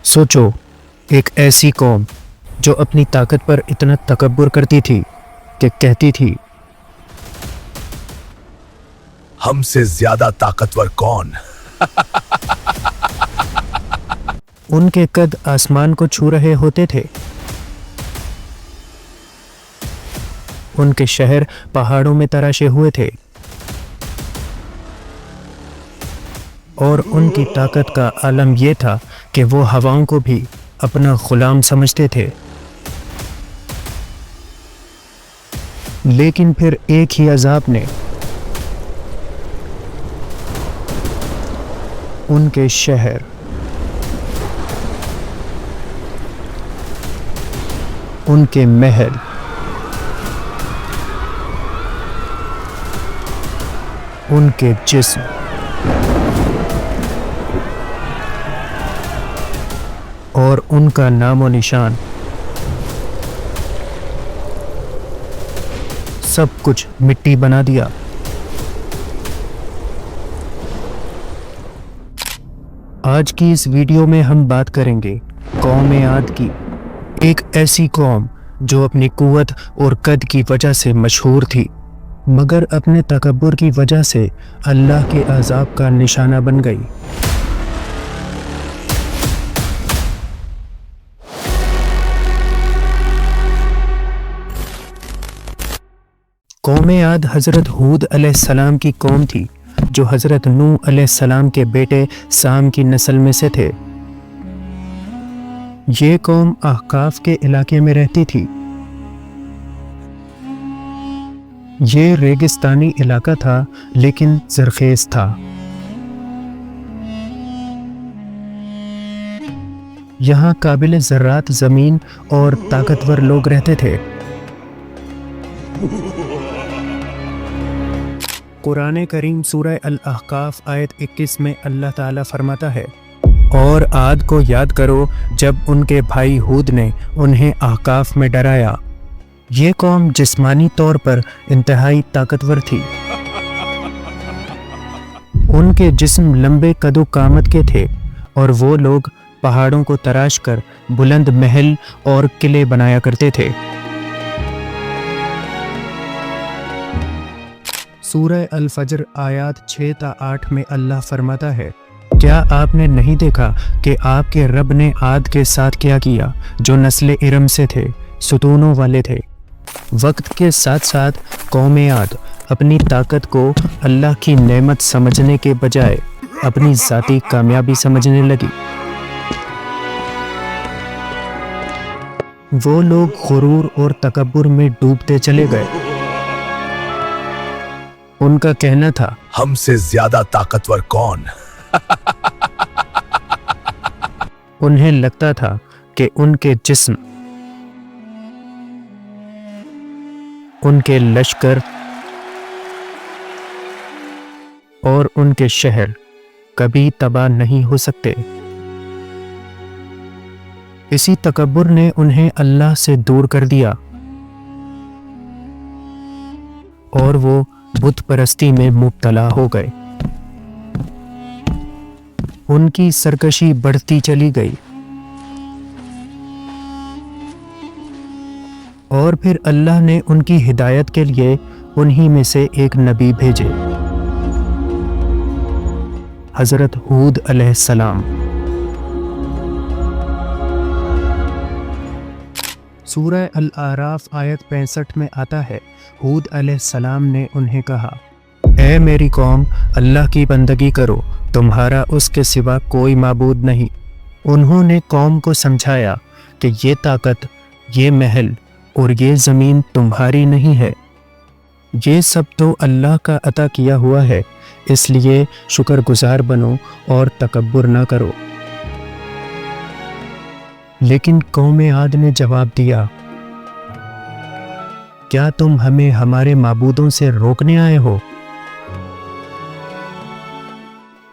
سوچو، ایک ایسی قوم جو اپنی طاقت پر اتنا تکبر کرتی تھی کہ کہتی تھی ہم سے زیادہ طاقتور کون؟ ان کے قد آسمان کو چھو رہے ہوتے تھے، ان کے شہر پہاڑوں میں تراشے ہوئے تھے، اور ان کی طاقت کا عالم یہ تھا کہ وہ ہواؤں کو بھی اپنا غلام سمجھتے تھے۔ لیکن پھر ایک ہی عذاب نے ان کے شہر، ان کے محل، ان کے جسم اور ان کا نام و نشان سب کچھ مٹی بنا دیا۔ آج کی اس ویڈیو میں ہم بات کریں گے قوم عاد کی، ایک ایسی قوم جو اپنی قوت اور قد کی وجہ سے مشہور تھی، مگر اپنے تکبر کی وجہ سے اللہ کے عذاب کا نشانہ بن گئی۔ قوم عاد حضرت ہود علیہ السلام کی قوم تھی، جو حضرت نوح علیہ السلام کے بیٹے سام کی نسل میں سے تھے۔ یہ قوم احقاف کے علاقے میں رہتی تھی۔ یہ ریگستانی علاقہ تھا لیکن زرخیز تھا۔ یہاں قابل زراعت زمین اور طاقتور لوگ رہتے تھے۔ قرآن کریم سورہ الاحقاف آیت 21 میں اللہ تعالیٰ فرماتا ہے، اور عاد کو یاد کرو جب ان کے بھائی ہود نے انہیں احقاف میں ڈرایا۔ یہ قوم جسمانی طور پر انتہائی طاقتور تھی۔ ان کے جسم لمبے قد و قامت کے تھے، اور وہ لوگ پہاڑوں کو تراش کر بلند محل اور قلعے بنایا کرتے تھے۔ سورہ الفجر آیات 6 تا 8 میں اللہ فرماتا ہے، کیا آپ نے نہیں دیکھا کہ آپ کے رب نے عاد کے ساتھ کیا کیا جو نسل ارم سے تھے، ستونوں والے تھے۔ وقت کے ساتھ ساتھ قوم عاد اپنی طاقت کو اللہ کی نعمت سمجھنے کے بجائے اپنی ذاتی کامیابی سمجھنے لگی۔ وہ لوگ غرور اور تکبر میں ڈوبتے چلے گئے۔ ان کا کہنا تھا، ہم سے زیادہ طاقتور کون؟ انہیں لگتا تھا کہ ان کے جسم، ان کے لشکر اور ان کے شہر کبھی تباہ نہیں ہو سکتے۔ اسی تکبر نے انہیں اللہ سے دور کر دیا، اور وہ بت پرستی میں مبتلا ہو گئے۔ ان کی سرکشی بڑھتی چلی گئی، اور پھر اللہ نے ان کی ہدایت کے لیے انہی میں سے ایک نبی بھیجے، حضرت ہود علیہ السلام۔ سورہ الاعراف آیت 65 میں آتا ہے، ہود علیہ السلام نے انہیں کہا، اے میری قوم، اللہ کی بندگی کرو، تمہارا اس کے سوا کوئی معبود نہیں۔ انہوں نے قوم کو سمجھایا کہ یہ طاقت، یہ محل اور یہ زمین تمہاری نہیں ہے، یہ سب تو اللہ کا عطا کیا ہوا ہے، اس لیے شکر گزار بنو اور تکبر نہ کرو۔ لیکن قوم عاد نے جواب دیا، کیا تم ہمیں ہمارے معبودوں سے روکنے آئے ہو؟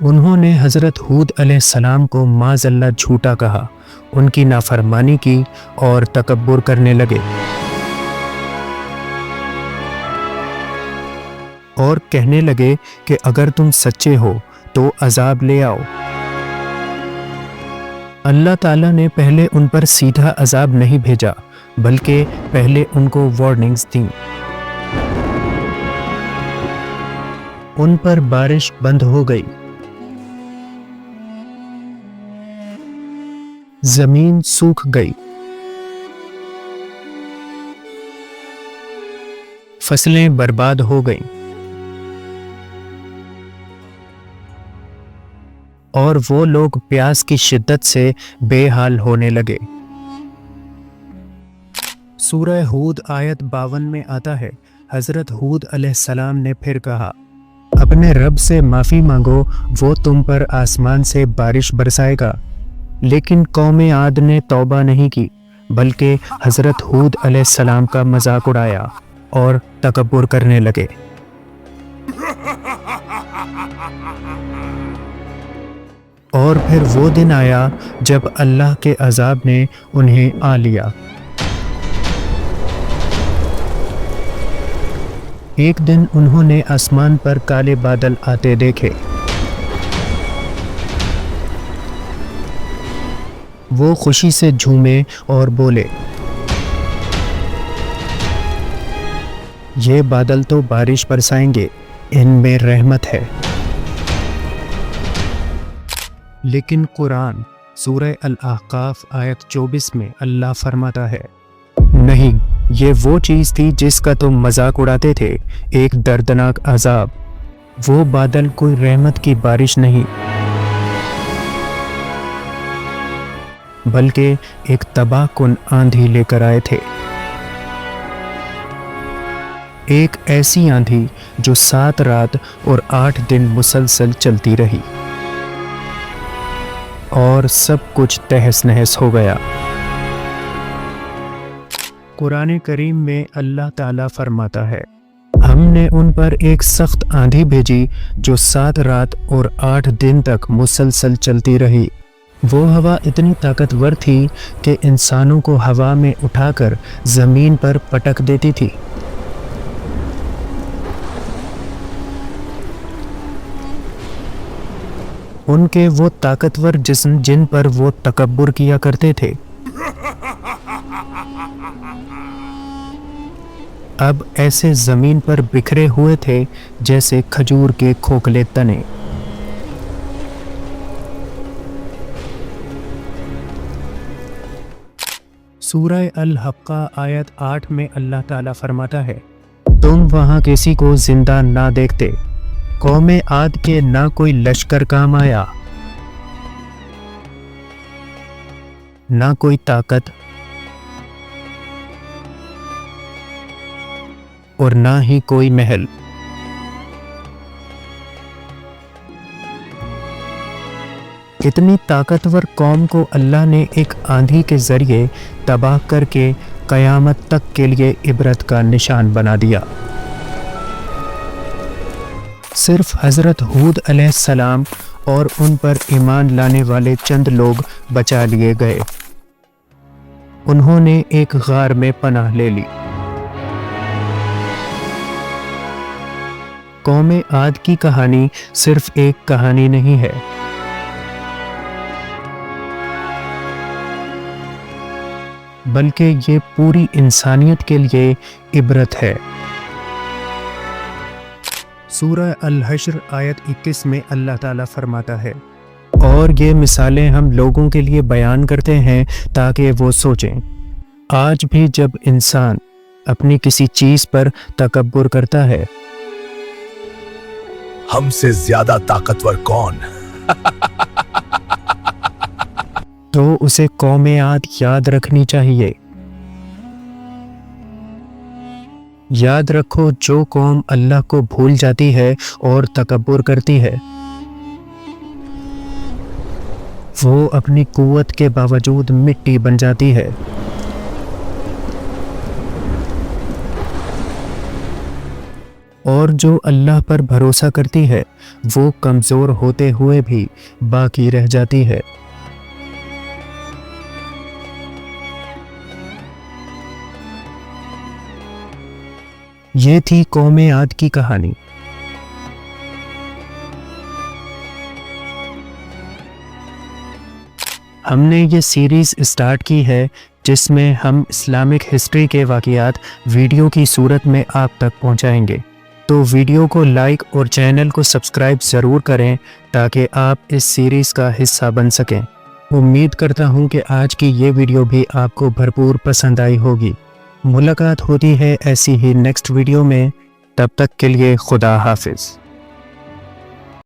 انہوں نے حضرت ہود علیہ السلام کو معاذ اللہ جھوٹا کہا، ان کی نافرمانی کی اور تکبر کرنے لگے، اور کہنے لگے کہ اگر تم سچے ہو تو عذاب لے آؤ۔ اللہ تعالیٰ نے پہلے ان پر سیدھا عذاب نہیں بھیجا بلکہ پہلے ان کو وارننگز دیں۔ ان پر بارش بند ہو گئی، زمین سوکھ گئی، فصلیں برباد ہو گئیں اور وہ لوگ پیاس کی شدت سے بے حال ہونے لگے۔ سورہ ہود آیت 52 میں آتا ہے، حضرت ہود علیہ السلام نے پھر کہا، اپنے رب سے معافی مانگو، وہ تم پر آسمان سے بارش برسائے گا۔ لیکن قوم عاد نے توبہ نہیں کی بلکہ حضرت ہود علیہ السلام کا مذاق اڑایا اور تکبر کرنے لگے۔ اور پھر وہ دن آیا جب اللہ کے عذاب نے انہیں آ لیا۔ ایک دن انہوں نے آسمان پر کالے بادل آتے دیکھے۔ وہ خوشی سے جھومے اور بولے، یہ بادل تو بارش برسائیں گے، ان میں رحمت ہے۔ لیکن قرآن سورہ الاحقاف آیت 24 میں اللہ فرماتا ہے، نہیں، یہ وہ چیز تھی جس کا تم مذاق اڑاتے تھے، ایک دردناک عذاب۔ وہ بادل کوئی رحمت کی بارش نہیں بلکہ ایک تباہ کن آندھی لے کر آئے تھے، ایک ایسی آندھی جو 7 رات اور 8 دن مسلسل چلتی رہی اور سب کچھ تہس نہس ہو گیا۔ قرآن کریم میں اللہ تعالیٰ فرماتا ہے، ہم نے ان پر ایک سخت آندھی بھیجی جو 7 رات اور 8 دن تک مسلسل چلتی رہی۔ وہ ہوا اتنی طاقتور تھی کہ انسانوں کو ہوا میں اٹھا کر زمین پر پٹک دیتی تھی۔ ان کے وہ طاقتور جسم جن پر وہ تکبر کیا کرتے تھے، اب ایسے زمین پر بکھرے ہوئے تھے جیسے کھجور کے کھوکھلے تنے۔ سورہ الحقہ آیت 8 میں اللہ تعالیٰ فرماتا ہے، تم وہاں کسی کو زندہ نہ دیکھتے، قوم عاد کے نہ کوئی لشکر کام آیا، نہ کوئی طاقت اور نہ ہی کوئی محل۔ اتنی طاقتور قوم کو اللہ نے ایک آندھی کے ذریعے تباہ کر کے قیامت تک کے لیے عبرت کا نشان بنا دیا۔ صرف حضرت ہود علیہ السلام اور ان پر ایمان لانے والے چند لوگ بچا لیے گئے۔ انہوں نے ایک غار میں پناہ لے لی۔ قوم عاد کی کہانی صرف ایک کہانی نہیں ہے، بلکہ یہ پوری انسانیت کے لیے عبرت ہے۔ سورہ الحشر آیت 21 میں اللہ تعالیٰ فرماتا ہے، اور یہ مثالیں ہم لوگوں کے لیے بیان کرتے ہیں تاکہ وہ سوچیں۔ آج بھی جب انسان اپنی کسی چیز پر تکبر کرتا ہے، ہم سے زیادہ طاقتور کون؟ تو اسے قوم عاد یاد رکھنی چاہیے۔ یاد رکھو، جو قوم اللہ کو بھول جاتی ہے اور تکبر کرتی ہے، وہ اپنی قوت کے باوجود مٹی بن جاتی ہے۔ اور جو اللہ پر بھروسہ کرتی ہے، وہ کمزور ہوتے ہوئے بھی باقی رہ جاتی ہے۔ یہ تھی قوم عاد کی کہانی۔ ہم نے یہ سیریز اسٹارٹ کی ہے جس میں ہم اسلامک ہسٹری کے واقعات ویڈیو کی صورت میں آپ تک پہنچائیں گے، تو ویڈیو کو لائک اور چینل کو سبسکرائب ضرور کریں تاکہ آپ اس سیریز کا حصہ بن سکیں۔ امید کرتا ہوں کہ آج کی یہ ویڈیو بھی آپ کو بھرپور پسند آئی ہوگی۔ ملاقات ہوتی ہے ایسی ہی نیکسٹ ویڈیو میں، تب تک کے لیے خدا حافظ۔